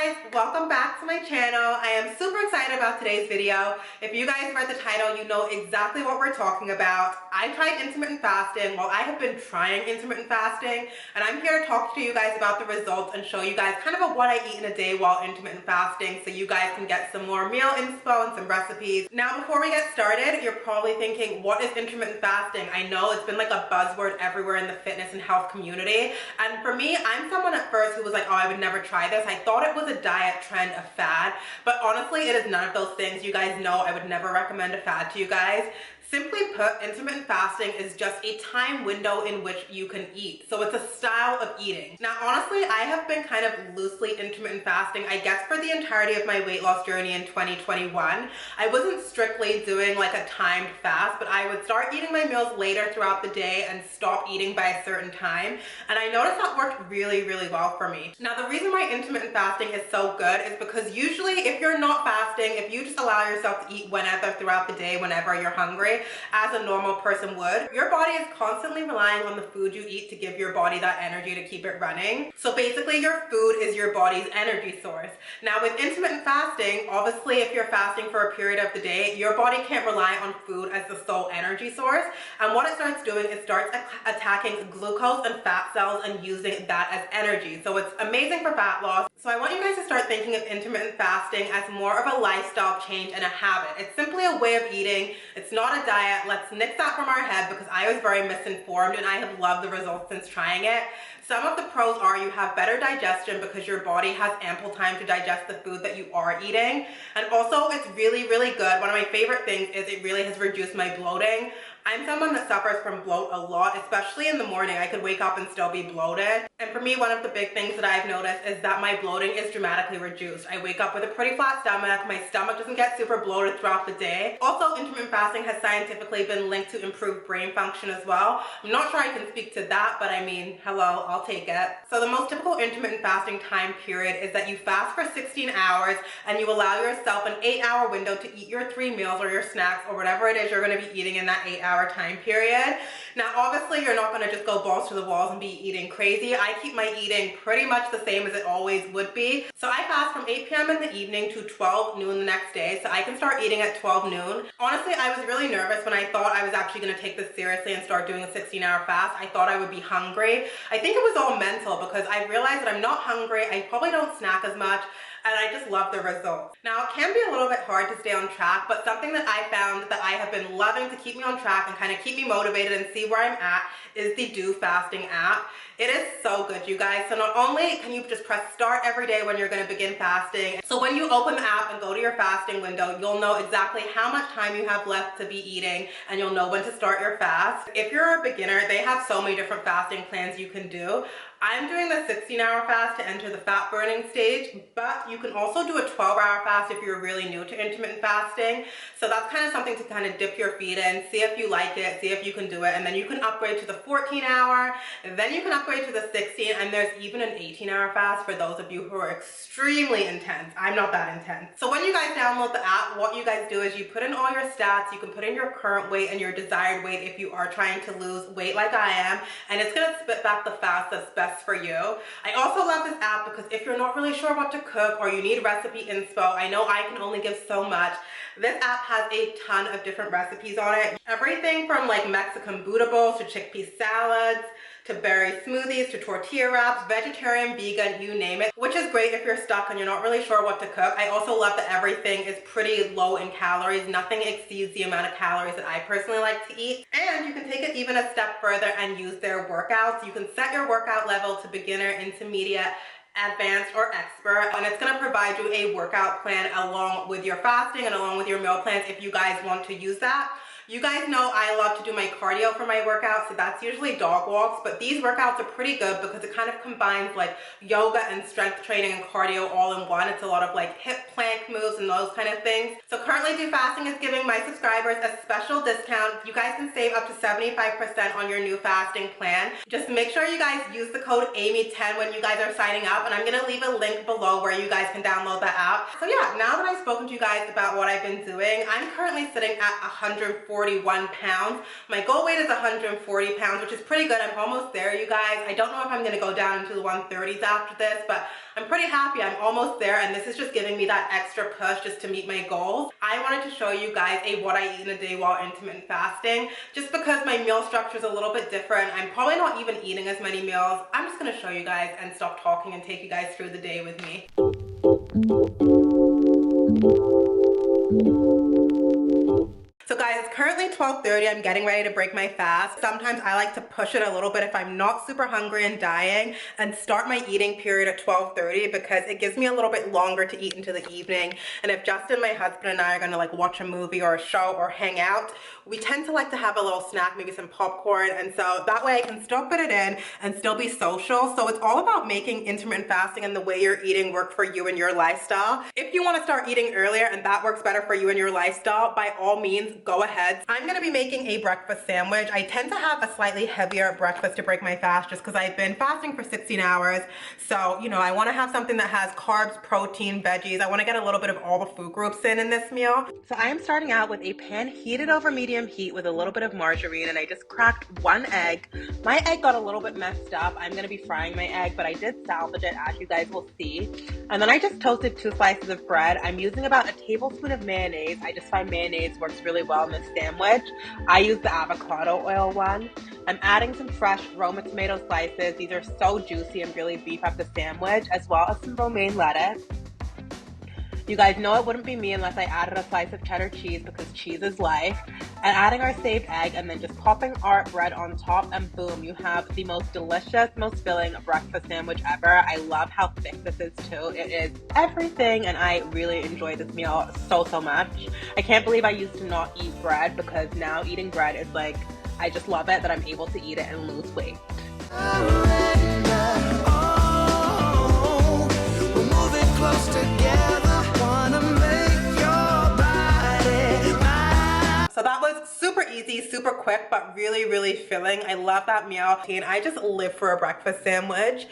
guys, welcome back to my channel. I am super excited about today's video. If you guys read the title, you know exactly what we're talking about. I tried intermittent fasting. Well, I have been trying intermittent fasting, and I'm here to talk to you guys about the results and show you guys kind of what I eat in a day while intermittent fasting, so you guys can get some more meal inspo and some recipes. Now, before we get started, you're probably thinking, what is intermittent fasting? I know it's been like a buzzword everywhere in the fitness and health community, and for me, I'm someone at first who was like, oh, I would never try this. I thought it was a diet trend, a fad, but honestly, it is none of those things. You guys know I would never recommend a fad to you guys. Simply put, intermittent fasting is just a time window in which you can eat. So it's a style of eating. Now, honestly, I have been kind of loosely intermittent fasting, I guess, for the entirety of my weight loss journey in 2021. I wasn't strictly doing like a timed fast, but I would start eating my meals later throughout the day and stop eating by a certain time. And I noticed that worked really, really well for me. Now, the reason why intermittent fasting is so good is because usually if you're not fasting, if you just allow yourself to eat whenever throughout the day, whenever you're hungry, as a normal person would, your body is constantly relying on the food you eat to give your body that energy to keep it running. So basically, your food is your body's energy source. Now, with intermittent fasting, obviously, if you're fasting for a period of the day, your body can't rely on food as the sole energy source. And what it starts doing is starts attacking glucose and fat cells and using that as energy. So it's amazing for fat loss. So I want you guys to start thinking of intermittent fasting as more of a lifestyle change and a habit. It's simply a way of eating. It's not a diet. Let's nix that from our head, because I was very misinformed and I have loved the results since trying it. Some of the pros are you have better digestion because your body has ample time to digest the food that you are eating. And also, it's really, really good. One of my favorite things is it really has reduced my bloating. I'm someone that suffers from bloat a lot, especially in the morning. I could wake up and still be bloated. And for me, one of the big things that I've noticed is that my bloating is dramatically reduced. I wake up with a pretty flat stomach. My stomach doesn't get super bloated throughout the day. Also, intermittent fasting has scientifically been linked to improved brain function as well. I'm not sure I can speak to that, but I mean, hello, I'll take it. So the most typical intermittent fasting time period is that you fast for 16 hours and you allow yourself an 8-hour window to eat your 3 meals or your snacks or whatever it is you're going to be eating in that 8-hour time period. Now, obviously, you're not going to just go balls to the walls and be eating crazy. I keep my eating pretty much the same as it always would be. So I fast from 8 p.m. in the evening to 12 noon the next day, so I can start eating at 12 noon. Honestly, I was really nervous when I thought I was actually going to take this seriously and start doing a 16-hour fast. I thought I would be hungry. I think it was all mental because I realized that I'm not hungry. I probably don't snack as much, and I just love the results. Now, it can be a little bit hard to stay on track, but something that I found that I have been loving to keep me on track and kind of keep me motivated and see where I'm at is the Do Fasting app. It is so good, you guys. So not only can you just press start every day when you're going to begin fasting, so when you open the app and go to your fasting window, you'll know exactly how much time you have left to be eating, and you'll know when to start your fast. If you're a beginner, they have so many different fasting plans you can do. I'm doing the 16-hour fast to enter the fat burning stage, but you can also do a 12-hour fast if you're really new to intermittent fasting. So that's kind of something to kind of dip your feet in, see if you like it, see if you can do it, and then you can upgrade to the 14-hour, and then you can upgrade to the 16, and there's even an 18-hour fast for those of you who are extremely intense. I'm not that intense. So when you guys download the app, what you guys do is you put in all your stats. You can put in your current weight and your desired weight if you are trying to lose weight like I am, and it's going to spit back the fast that's best for you. I also love this app because if you're not really sure what to cook or you need recipe inspo, I know I can only give so much. This app has a ton of different recipes on it. Everything from like Mexican Buddha bowls to chickpea salads, to berry smoothies, to tortilla wraps, vegetarian, vegan, you name it, which is great if you're stuck and you're not really sure what to cook. I also love that everything is pretty low in calories. Nothing exceeds the amount of calories that I personally like to eat. And you can take it even a step further and use their workouts. You can set your workout level to beginner, intermediate, advanced, or expert, and it's going to provide you a workout plan along with your fasting and along with your meal plans if you guys want to use that. You guys know I love to do my cardio for my workouts, so that's usually dog walks, but these workouts are pretty good because it kind of combines like yoga and strength training and cardio all in one. It's a lot of like hip plank moves and those kind of things. So currently Do Fasting is giving my subscribers a special discount. You guys can save up to 75% on your new fasting plan. Just make sure you guys use the code Amy10 when you guys are signing up, and I'm going to leave a link below where you guys can download that app. So yeah, now that I've spoken to you guys about what I've been doing, I'm currently sitting at 141 pounds. My goal weight is 140 pounds, which is pretty good. I'm almost there, you guys. I don't know if I'm going to go down down into the 130s after this, but I'm pretty happy. I'm almost there, and this is just giving me that extra push just to meet my goals. I wanted to show you guys what I eat in a day while intermittent fasting, just because my meal structure is a little bit different. I'm probably not even eating as many meals. I'm just going to show you guys and stop talking and take you guys through the day with me. So guys, it's currently 12:30. I'm getting ready to break my fast. Sometimes I like to push it a little bit if I'm not super hungry and dying, and start my eating period at 12:30 because it gives me a little bit longer to eat into the evening. And if Justin, my husband, and I are gonna like watch a movie or a show or hang out, we tend to like to have a little snack, maybe some popcorn, and so that way I can still fit it in and still be social. So it's all about making intermittent fasting and the way you're eating work for you and your lifestyle. If you want to start eating earlier and that works better for you and your lifestyle, by all means, go ahead. I'm going to be making a breakfast sandwich. I tend to have a slightly heavier breakfast to break my fast just because I've been fasting for 16 hours. So, you know, I want to have something that has carbs, protein, veggies. I want to get a little bit of all the food groups in this meal. So I am starting out with a pan heated over medium heat with a little bit of margarine, and I just cracked one egg. My egg got a little bit messed up. I'm going to be frying my egg, but I did salvage it, as you guys will see. And then I just toasted 2 slices of bread. I'm using about a tablespoon of mayonnaise. I just find mayonnaise works really well in this sandwich. I use the avocado oil one. I'm adding some fresh Roma tomato slices. These are so juicy and really beef up the sandwich, as well as some romaine lettuce. You guys know it wouldn't be me unless I added a slice of cheddar cheese because cheese is life. And adding our saved egg and then just popping our bread on top, and boom, you have the most delicious, most filling breakfast sandwich ever. I love how thick this is too. It is everything, and I really enjoy this meal so much. I can't believe I used to not eat bread, because now eating bread is like, I just love it that I'm able to eat it and lose weight. We're moving close together. So that was super easy, super quick, but really filling. I love that meal, and I just live for a breakfast sandwich.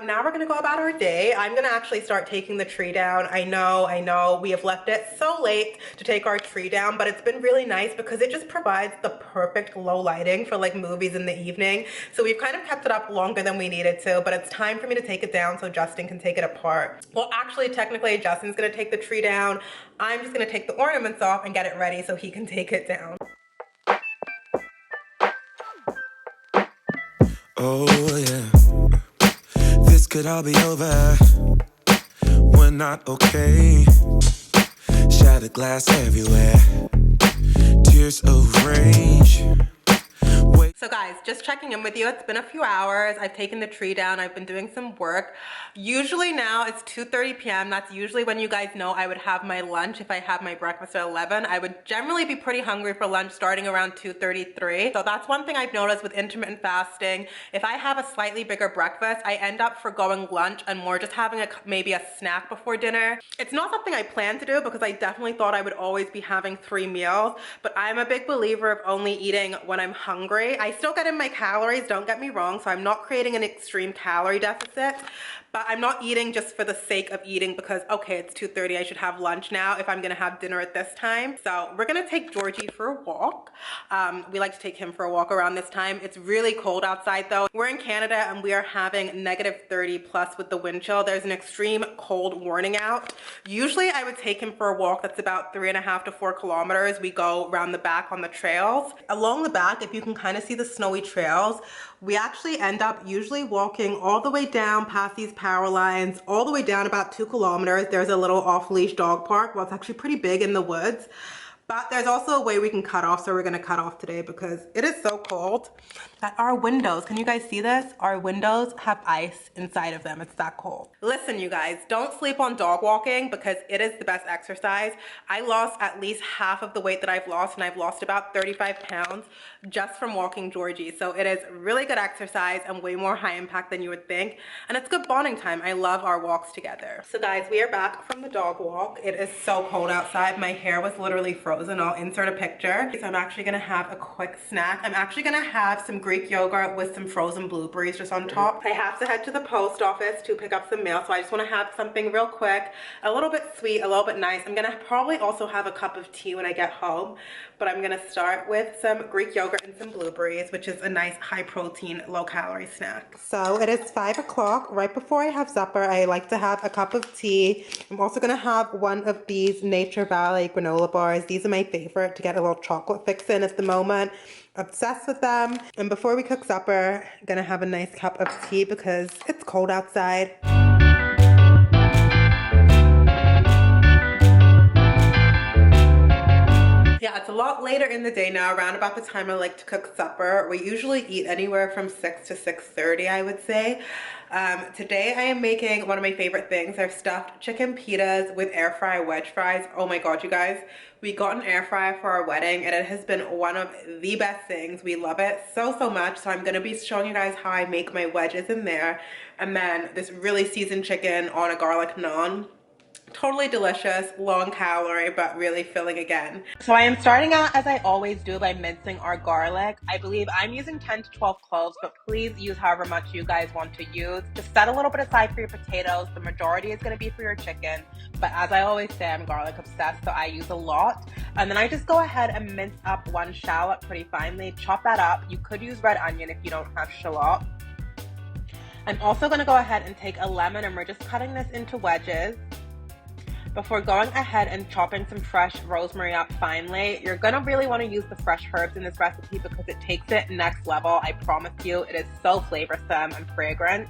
Now we're gonna go about our day. I'm gonna actually start taking the tree down. I know we have left it so late to take our tree down, but it's been really nice because it just provides the perfect low lighting for like movies in the evening. So we've kind of kept it up longer than we needed to, but it's time for me to take it down so Justin can take it apart. Well, actually, technically, Justin's gonna take the tree down. I'm just gonna take the ornaments off and get it ready so he can take it down. Oh yeah, this could all be over. We're not okay. Shattered glass everywhere. Tears of rage. So guys, just checking in with you. It's been a few hours. I've taken the tree down. I've been doing some work. Usually now it's 2:30 p.m. That's usually when you guys know I would have my lunch. If I have my breakfast at 11, I would generally be pretty hungry for lunch starting around 2:33. So that's one thing I've noticed with intermittent fasting. If I have a slightly bigger breakfast, I end up forgoing lunch and more just having maybe a snack before dinner. It's not something I plan to do because I definitely thought I would always be having 3 meals, but I'm a big believer of only eating when I'm hungry. I still get in my calories, don't get me wrong, so I'm not creating an extreme calorie deficit, but I'm not eating just for the sake of eating because, okay, it's 2:30, I should have lunch now if I'm gonna have dinner at this time. So we're gonna take Georgie for a walk. We like to take him for a walk around this time. It's really cold outside though. We're in Canada and we are having -30 plus with the wind chill. There's an extreme cold warning out. Usually I would take him for a walk that's about 3.5 to 4 kilometers. We go around the back on the trails. Along the back, if you can kind of see the snowy trails, we actually end up usually walking all the way down past these power lines, all the way down about 2 kilometers. There's a little off-leash dog park. Well, it's actually pretty big in the woods. But there's also a way we can cut off, so we're gonna cut off today because it is so cold that our windows, can you guys see this? Our windows have ice inside of them. It's that cold. Listen, you guys, don't sleep on dog walking because it is the best exercise. I lost at least half of the weight that I've lost, and I've lost about 35 pounds just from walking Georgie. So it is really good exercise and way more high impact than you would think. And it's good bonding time. I love our walks together. So guys, we are back from the dog walk. It is so cold outside. My hair was literally frozen. I'll insert a picture. So I'm actually gonna have a quick snack. I'm actually gonna have some Greek yogurt with some frozen blueberries just on top. I have to head to the post office to pick up some mail, so I just want to have something real quick, a little bit sweet, a little bit nice. I'm gonna probably also have a cup of tea when I get home, but I'm gonna start with some Greek yogurt and some blueberries, which is a nice high protein, low calorie snack. So it is 5 o'clock. Right before I have supper, I like to have a cup of tea. I'm also gonna have one of these Nature Valley granola bars. These are my favorite to get a little chocolate fix in at the moment. Obsessed with them. And before we cook supper, I'm gonna have a nice cup of tea because it's cold outside. Yeah, it's a lot later in the day now, around about the time I like to cook supper. We usually eat anywhere from 6 to 6:30, I would say. Today I am making one of my favorite things. They're stuffed chicken pitas with air fry wedge fries. Oh my god, you guys. We got an air fryer for our wedding and it has been one of the best things. We love it so much. So I'm going to be showing you guys how I make my wedges in there. And then this really seasoned chicken on a garlic naan. Totally delicious, low in calorie, but really filling again. So I am starting out, as I always do, by mincing our garlic. I believe I'm using 10 to 12 cloves, but please use however much you guys want to use. Just set a little bit aside for your potatoes. The majority is going to be for your chicken, but as I always say, I'm garlic obsessed, so I use a lot. And then I just go ahead and mince up one shallot pretty finely, chop that up. You could use red onion if you don't have shallot. I'm also going to go ahead and take a lemon, and we're just cutting this into wedges. Before going ahead and chopping some fresh rosemary up finely, you're gonna really want to use the fresh herbs in this recipe because it takes it next level. I promise you, it is so flavorsome and fragrant.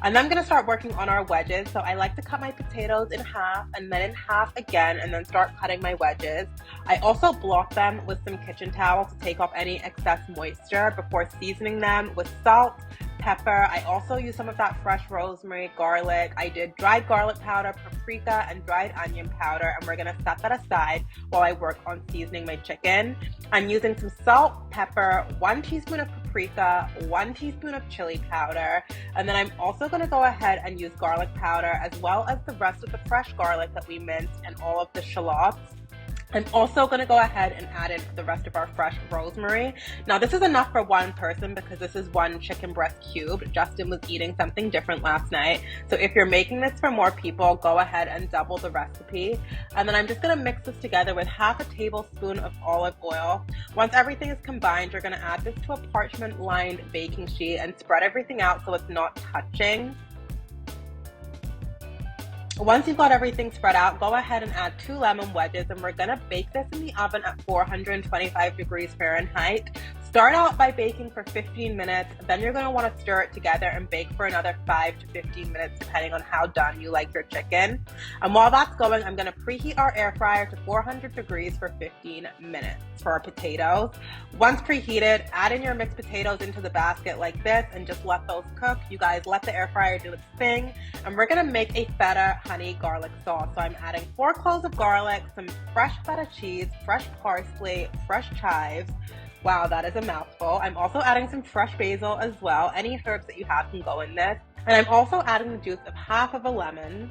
And then I'm gonna start working on our wedges. So I like to cut my potatoes in half and then in half again, and then start cutting my wedges. I also blot them with some kitchen towel to take off any excess moisture before seasoning them with salt, pepper. I also use some of that fresh rosemary, garlic. I did dried garlic powder, paprika, and dried onion powder, and we're gonna set that aside while I work on seasoning my chicken. I'm using some salt, pepper, 1 teaspoon of paprika, 1 teaspoon of chili powder, and then I'm also gonna go ahead and use garlic powder as well as the rest of the fresh garlic that we minced and all of the shallots. I'm also going to go ahead and add in the rest of our fresh rosemary. Now this is enough for one person because this is 1 chicken breast cube. Justin was eating something different last night. So if you're making this for more people, go ahead and double the recipe. And then I'm just going to mix this together with half a tablespoon of olive oil. Once everything is combined, you're going to add this to a parchment lined baking sheet and spread everything out so it's not touching. Once you've got everything spread out, go ahead and add 2 lemon wedges, and we're gonna bake this in the oven at 425 degrees Fahrenheit. Start out by baking for 15 minutes, then you're gonna wanna stir it together and bake for another 5 to 15 minutes, depending on how done you like your chicken. And while that's going, I'm gonna preheat our air fryer to 400 degrees for 15 minutes for our potatoes. Once preheated, add in your mixed potatoes into the basket like this and just let those cook. You guys let the air fryer do its thing. And we're gonna make a feta honey garlic sauce. So I'm adding 4 cloves of garlic, some fresh feta cheese, fresh parsley, fresh chives. Wow, that is a mouthful. I'm also adding some fresh basil as well. Any herbs that you have can go in this. And I'm also adding the juice of half of a lemon.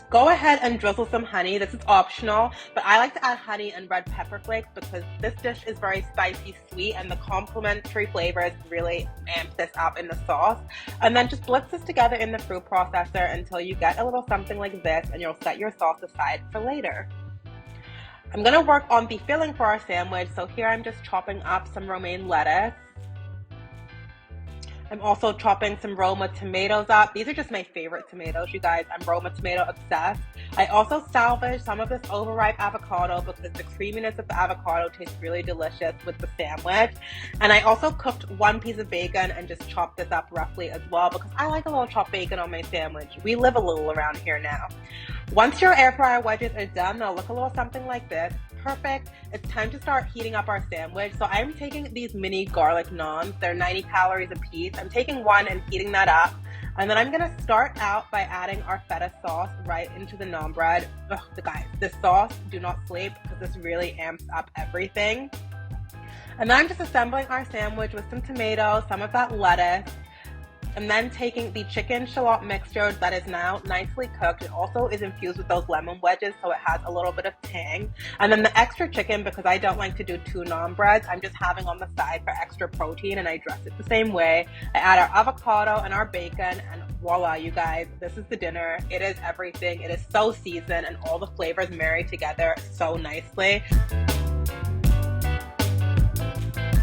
Go ahead and drizzle some honey. This is optional, but I like to add honey and red pepper flakes because this dish is very spicy sweet, and the complementary flavors really amp this up in the sauce. And then just blitz this together in the food processor until you get a little something like this, and you'll set your sauce aside for later. I'm gonna work on the filling for our sandwich. So here I'm just chopping up some romaine lettuce. I'm also chopping some Roma tomatoes up. These are just my favorite tomatoes, you guys. I'm Roma tomato obsessed. I also salvaged some of this overripe avocado because the creaminess of the avocado tastes really delicious with the sandwich. And I also cooked 1 piece of bacon and just chopped this up roughly as well because I like a little chopped bacon on my sandwich. We live a little around here now. Once your air fryer wedges are done, they'll look a little something like this. Perfect. It's time to start heating up our sandwich. So I'm taking these mini garlic naans. They're 90 calories a piece. I'm taking 1 and heating that up. And then I'm gonna start out by adding our feta sauce right into the naan bread. Ugh, guys, this sauce, do not sleep because this really amps up everything. And then I'm just assembling our sandwich with some tomatoes, some of that lettuce, and then taking the chicken shallot mixture that is now nicely cooked. It also is infused with those lemon wedges, so it has a little bit of tang. And then the extra chicken, because I don't like to do two naan breads, I'm just having on the side for extra protein, and I dress it the same way. I add our avocado and our bacon, and voila, you guys, this is the dinner. It is everything. It is so seasoned, and all the flavors marry together so nicely.